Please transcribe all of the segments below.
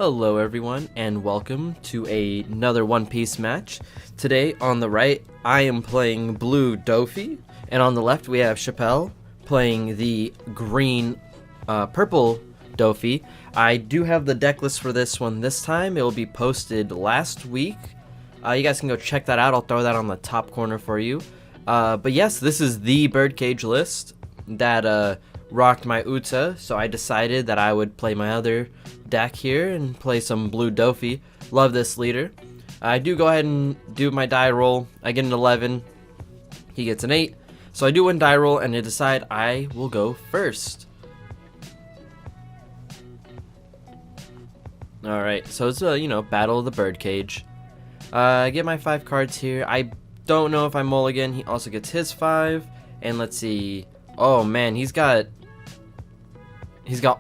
Hello everyone and welcome to another One Piece match. Today on the right I am playing blue Doffy, and on the left we have Chappelle playing the green purple Doffy. I do have the deck list for this one this time. It will be posted last week. You guys can go check that out. I'll throw that on the top corner for you. But yes, this is the birdcage list that rocked my Uta, so I decided that I would play my other deck here and play some blue Doffy. Love this leader. I do go ahead and do my die roll. I get an 11, he gets an 8, so I do win die roll and I decide I will go first. Alright, so it's a battle of the birdcage. I get my 5 cards here. I don't know if I mulligan. He also gets his 5, and let's see. Oh man, he's got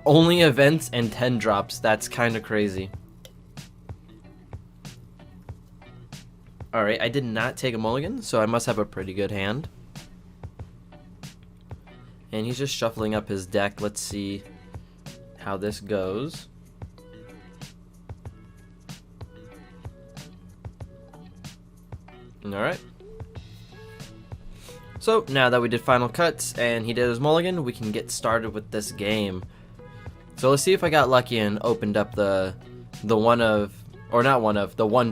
only events and 10 drops. That's kind of crazy. Alright, I did not take a mulligan, so I must have a pretty good hand. And he's just shuffling up his deck. Let's see how this goes. Alright. So, now that we did final cuts and he did his mulligan, we can get started with this game. So let's see if I got lucky and opened up the one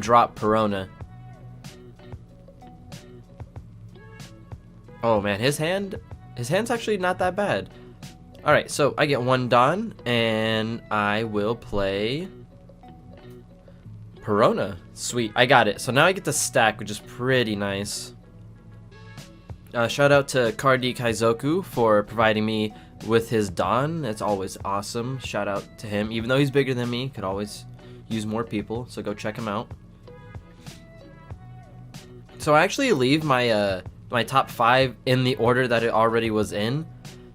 drop Perona. Oh man, his hand's actually not that bad. Alright, so I get one Don and I will play Perona. Sweet, I got it. So now I get to stack, which is pretty nice. Shout out to Cardi Kaizoku for providing me with his Don. That's always awesome. Shout out to him. Even though he's bigger than me, could always use more people, so go check him out. So I actually leave my my top 5 in the order that it already was in.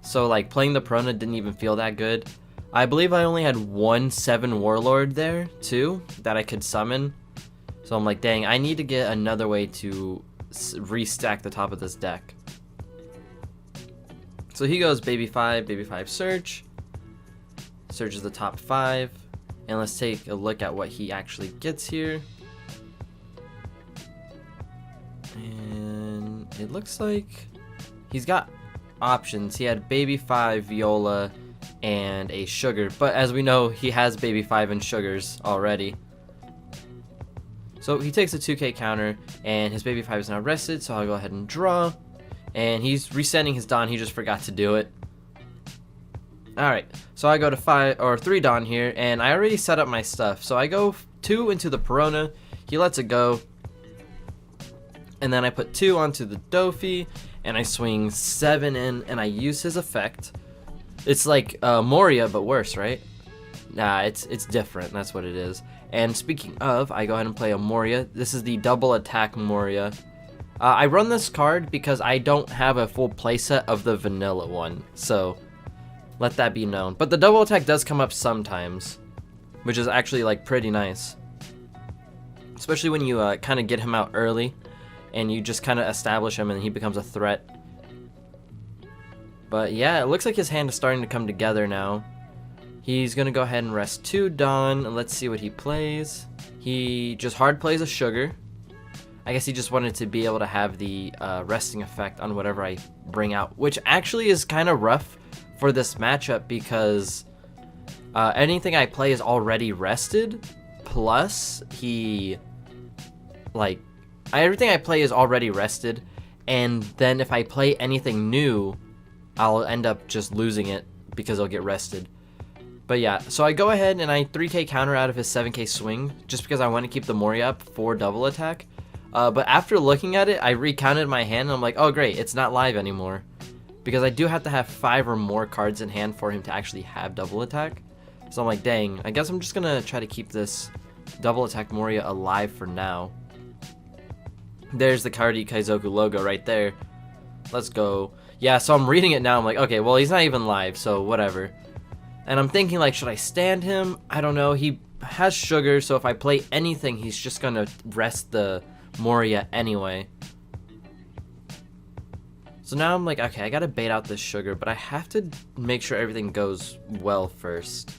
So like playing the Perona didn't even feel that good. I believe I only had one 7 Warlord there too that I could summon. So I'm like, dang, I need to get another way to restack the top of this deck. So he goes baby 5 search. Searches the top 5. And let's take a look at what he actually gets here. And it looks like he's got options. He had baby 5, Viola, and a sugar. But as we know, he has baby 5 and sugars already. So he takes a 2k counter, and his baby 5 is now rested, so I'll go ahead and draw. And he's resetting his Don, he just forgot to do it. Alright, so I go to 3 Don here, and I already set up my stuff. So I go 2 into the Perona, he lets it go. And then I put 2 onto the Doffy, and I swing 7 in, and I use his effect. It's like Moria, but worse, right? Nah, it's different, that's what it is. And speaking of, I go ahead and play a Moria. This is the double attack Moria. I run this card because I don't have a full playset of the vanilla one, so let that be known. But the double attack does come up sometimes, which is actually like pretty nice. Especially when you kind of get him out early and you just kind of establish him and he becomes a threat. But yeah, it looks like his hand is starting to come together now. He's going to go ahead and rest 2 Don, and let's see what he plays. He just hard plays a sugar. I guess he just wanted to be able to have the resting effect on whatever I bring out, which actually is kind of rough for this matchup because anything I play is already rested, plus everything I play is already rested, and then if I play anything new, I'll end up just losing it because I'll get rested. But yeah, so I go ahead and I 3k counter out of his 7k swing just because I want to keep the Moria up for double attack. But after looking at it, I recounted my hand and I'm like, oh great, it's not live anymore. Because I do have to have 5 or more cards in hand for him to actually have double attack. So I'm like, dang, I guess I'm just going to try to keep this double attack Moria alive for now. There's the Cardi Kaizoku logo right there. Let's go. Yeah, so I'm reading it now. I'm like, okay, well, he's not even live, so whatever. And I'm thinking, like, should I stand him? I don't know. He has sugar, so if I play anything, he's just going to rest the Moria anyway. So now I'm like, okay, I got to bait out this sugar, but I have to make sure everything goes well first.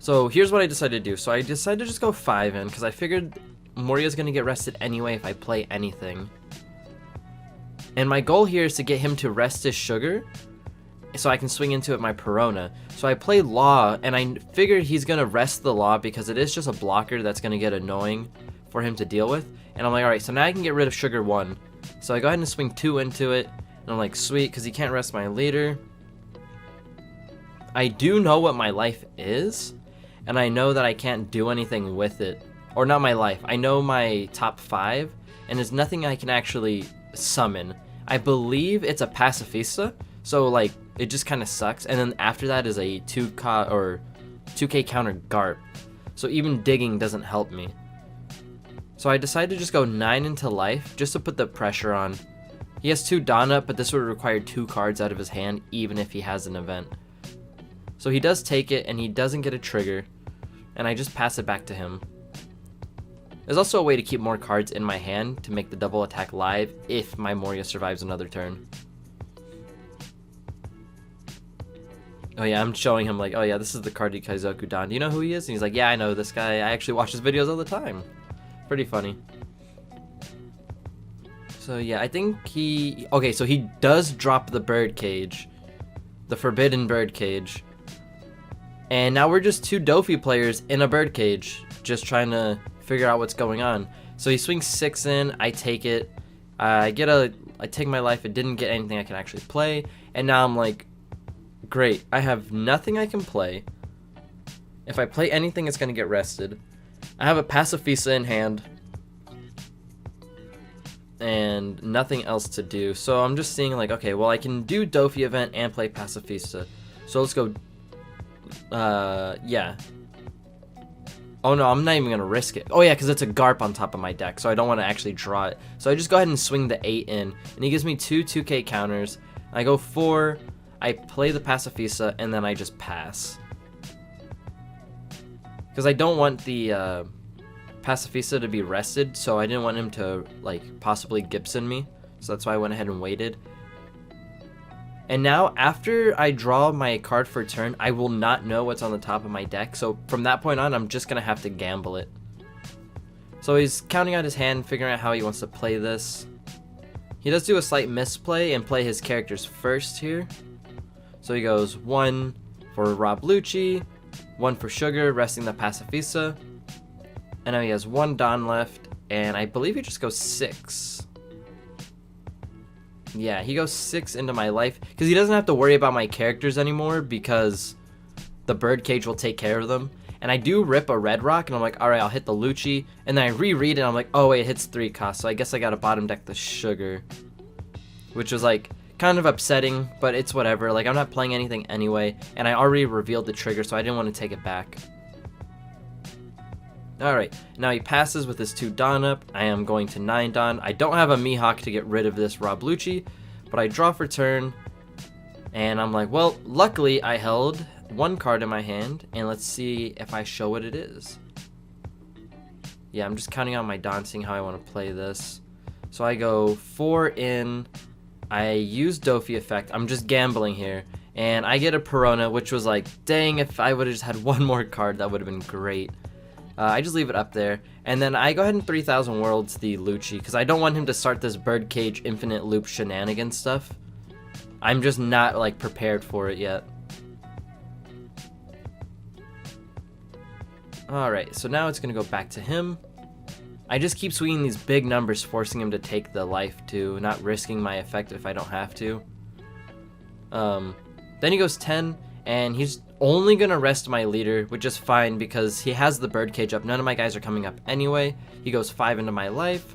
So here's what I decided to do. So I decided to just go 5 in because I figured Moria's going to get rested anyway if I play anything. And my goal here is to get him to rest his sugar so I can swing into it my Perona. So I play Law, and I figured he's going to rest the Law because it is just a blocker that's going to get annoying for him to deal with. And I'm like, alright, so now I can get rid of Sugar 1. So I go ahead and swing 2 into it, and I'm like, sweet, because he can't rest my leader. I do know what my life is, and I know that I can't do anything with it. Or not my life, I know my top 5, and there's nothing I can actually summon. I believe it's a Pacifista, so like, it just kind of sucks. And then after that is a 2k counter Garp. So even digging doesn't help me. So I decided to just go 9 into life, just to put the pressure on. He has 2 Dawn Up, but this would require 2 cards out of his hand, even if he has an event. So he does take it, and he doesn't get a trigger, and I just pass it back to him. There's also a way to keep more cards in my hand to make the double attack live if my Moria survives another turn. Oh yeah, I'm showing him like, oh yeah, this is the card Kaizoku Don. Do you know who he is? And he's like, yeah, I know this guy. I actually watch his videos all the time. Pretty funny. So yeah, I think he... Okay, so he does drop the bird cage. The forbidden bird cage. And now we're just 2 Doffy players in a bird cage, just trying to figure out what's going on. So he swings 6 in, I take it, I take my life, it didn't get anything I can actually play, and now I'm like, great, I have nothing I can play. If I play anything, it's gonna get rested. I have a Pacifista in hand, and nothing else to do, so I'm just seeing like, okay, well I can do Doffy event and play Pacifista. So let's go, yeah. Oh no, I'm not even gonna risk it. Oh yeah, because it's a Garp on top of my deck, so I don't want to actually draw it. So I just go ahead and swing the 8 in, and he gives me 2 2k counters. I go 4, I play the Pacifista, and then I just pass. Because I don't want the Pacifista to be rested, so I didn't want him to like possibly Gibson me. So that's why I went ahead and waited. And now, after I draw my card for turn, I will not know what's on the top of my deck. So from that point on, I'm just going to have to gamble it. So he's counting out his hand, figuring out how he wants to play this. He does do a slight misplay and play his characters first here. So he goes 1 for Rob Lucci, 1 for Sugar, resting the Pacifista. And now he has 1 Don left, and I believe he just goes 6. Yeah, he goes 6 into my life, because he doesn't have to worry about my characters anymore, because the bird cage will take care of them. And I do rip a red rock, and I'm like, alright, I'll hit the Lucci, and then I reread it, and I'm like, oh wait, it hits 3 cost, so I guess I gotta bottom deck the Sugar. Which was like, kind of upsetting, but it's whatever, like I'm not playing anything anyway, and I already revealed the trigger, so I didn't want to take it back. Alright, now he passes with his 2 Dawn up. I am going to 9 Dawn. I don't have a Mihawk to get rid of this Rob Lucci, but I draw for turn, and I'm like, well, luckily I held 1 card in my hand, and let's see if I show what it is. Yeah, I'm just counting on my Dawn, seeing how I want to play this. So I go 4 in, I use Doffy effect, I'm just gambling here, and I get a Perona, which was like, dang, if I would have just had 1 more card, that would have been great. I just leave it up there, and then I go ahead and 3000 Worlds the Lucci, because I don't want him to start this Birdcage Infinite Loop shenanigans stuff. I'm just not, like, prepared for it yet. Alright, so now it's going to go back to him. I just keep swinging these big numbers, forcing him to take the life too, not risking my effect if I don't have to. Then he goes 10, and he's only gonna rest my leader, which is fine because he has the birdcage up. None of my guys are coming up anyway. He goes 5 into my life,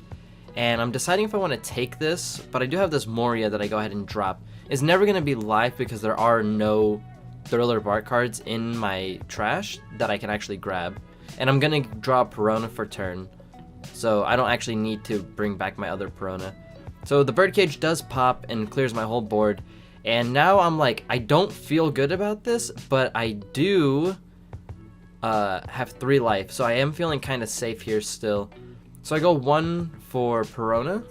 and I'm deciding if I want to take this, but I do have this Moria that I go ahead and drop. It's never gonna be live because there are no Thriller Bark cards in my trash that I can actually grab, and I'm gonna draw Perona for turn, so I don't actually need to bring back my other Perona. So the birdcage does pop and clears my whole board. And now I'm like, I don't feel good about this, but I do have 3 life, so I am feeling kind of safe here still. So I go 1 for Perona,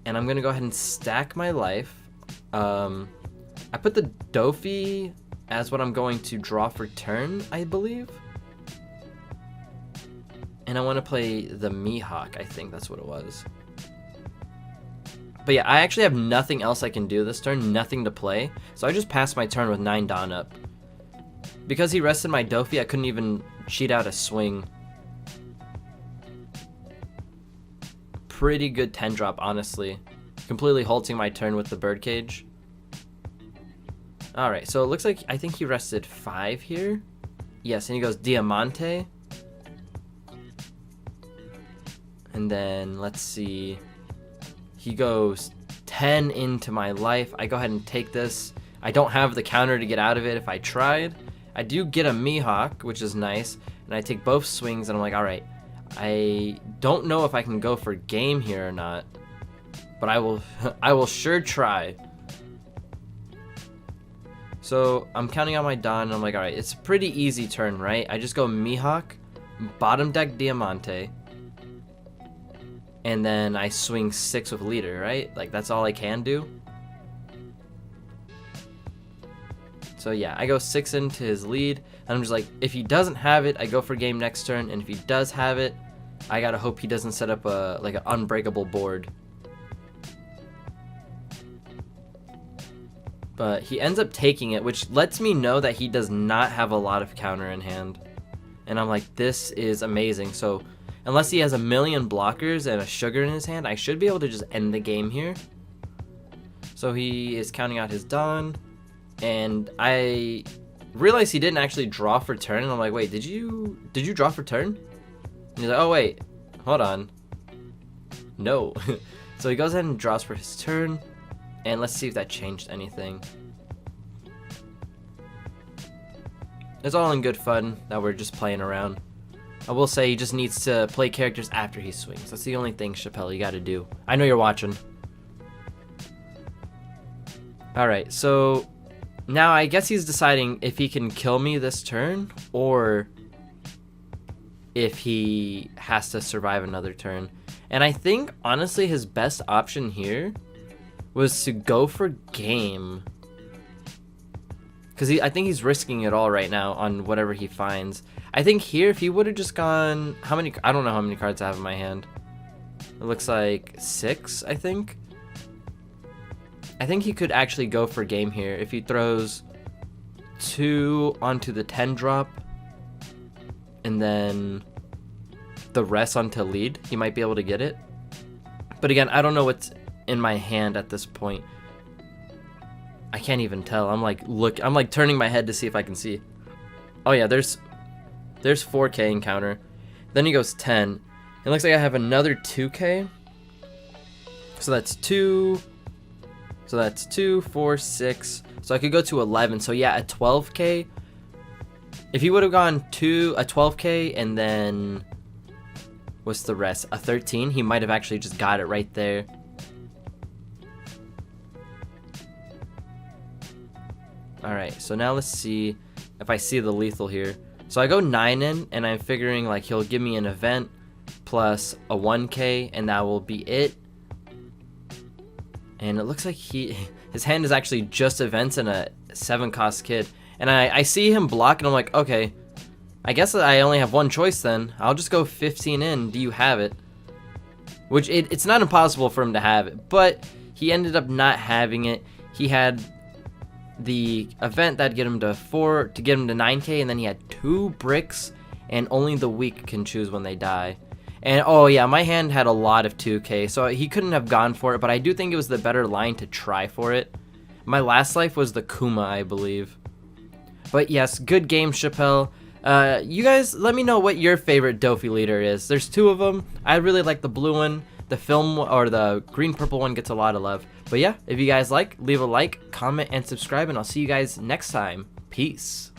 and I'm gonna go ahead and stack my life. I put the Doffy as what I'm going to draw for turn, I believe. And I want to play the Mihawk, I think that's what it was. But yeah, I actually have nothing else I can do this turn, nothing to play. So I just passed my turn with 9 Dawn up. Because he rested my Doffy, I couldn't even cheat out a swing. Pretty good 10 drop, honestly. Completely halting my turn with the birdcage. Alright, so it looks like, I think he rested 5 here. Yes, and he goes Diamante. And then, let's see. He goes 10 into my life. I go ahead and take this. I don't have the counter to get out of it if I tried. I do get a Mihawk, which is nice. And I take both swings, and I'm like, alright. I don't know if I can go for game here or not. But I will sure try. So I'm counting on my Dawn, and I'm like, alright, it's a pretty easy turn, right? I just go Mihawk, bottom deck Diamante, and then I swing 6 with leader, right? Like, that's all I can do. So yeah, I go 6 into his lead, and I'm just like, if he doesn't have it, I go for game next turn, and if he does have it, I gotta hope he doesn't set up a like an unbreakable board. But he ends up taking it, which lets me know that he does not have a lot of counter in hand. And I'm like, this is amazing. So unless he has a million blockers and a sugar in his hand, I should be able to just end the game here. So he is counting out his Dawn. And I realized he didn't actually draw for turn. And I'm like, wait, did you draw for turn? And he's like, oh, wait, hold on. No. So he goes ahead and draws for his turn. And let's see if that changed anything. It's all in good fun that we're just playing around. I will say he just needs to play characters after he swings. That's the only thing, Chappelle, you gotta do. I know you're watching. Alright, so now I guess he's deciding if he can kill me this turn or if he has to survive another turn. And I think, honestly, his best option here was to go for game. Because I think he's risking it all right now on whatever he finds. I think here, if he would have just gone... I don't know how many cards I have in my hand. It looks like 6, I think. I think he could actually go for game here. If he throws 2 onto the 10 drop, and then the rest onto lead, he might be able to get it. But again, I don't know what's in my hand at this point. I can't even tell. I'm like turning my head to see if I can see. Oh yeah, there's 4K in counter. Then he goes 10. It looks like I have another 2K. So that's 2. So that's 2, 4, 6. So I could go to 11. So yeah, a 12K. If he would have gone a 12K and then what's the rest? A 13, he might have actually just got it right there. Alright, so now let's see if I see the lethal here. So I go 9 in, and I'm figuring like he'll give me an event plus a 1K, and that will be it. And it looks like his hand is actually just events and a 7-cost kid. And I see him block, and I'm like, okay, I guess I only have one choice then. I'll just go 15 in. Do you have it? Which it's not impossible for him to have it, but he ended up not having it. He had the event that get him to 4 to get him to 9K, and then he had 2 bricks, and only the weak can choose when they die. And oh yeah, my hand had a lot of 2K, so he couldn't have gone for it, but I do think it was the better line to try for it. My last life was the Kuma, I believe. But yes, good game, Chappelle. You guys, let me know what your favorite Doffy leader is. There's 2 of them. I really like the blue one. The film or the green-purple one gets a lot of love. But yeah, if you guys like, leave a like, comment, and subscribe, and I'll see you guys next time. Peace.